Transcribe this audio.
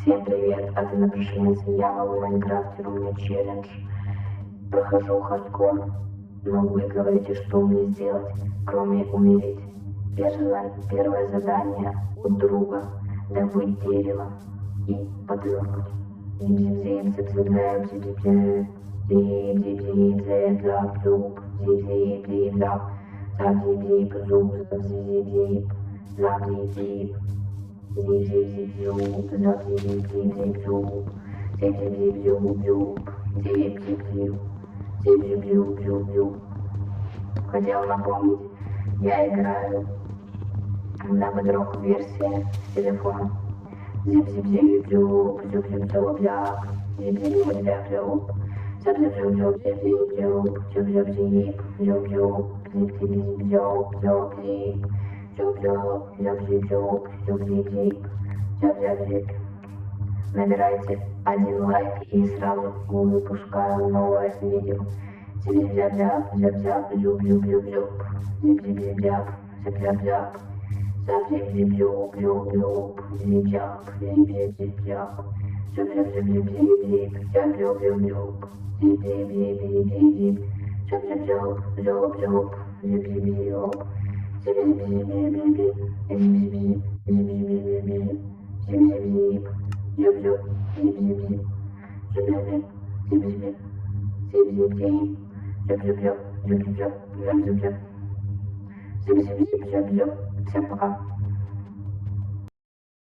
Всем привет, это напряженец, я новый майнкрафтер, у меня челлендж. Прохожу хардкор, но вы говорите, что мне сделать, кроме умереть. Первое задание у друга — добыть дерево и подвергнуть. Хотел напомнить, я играю на бедрок версии с телефона. Набирайте 1 лайк и сразу выпускаю новое видео. Всем пока.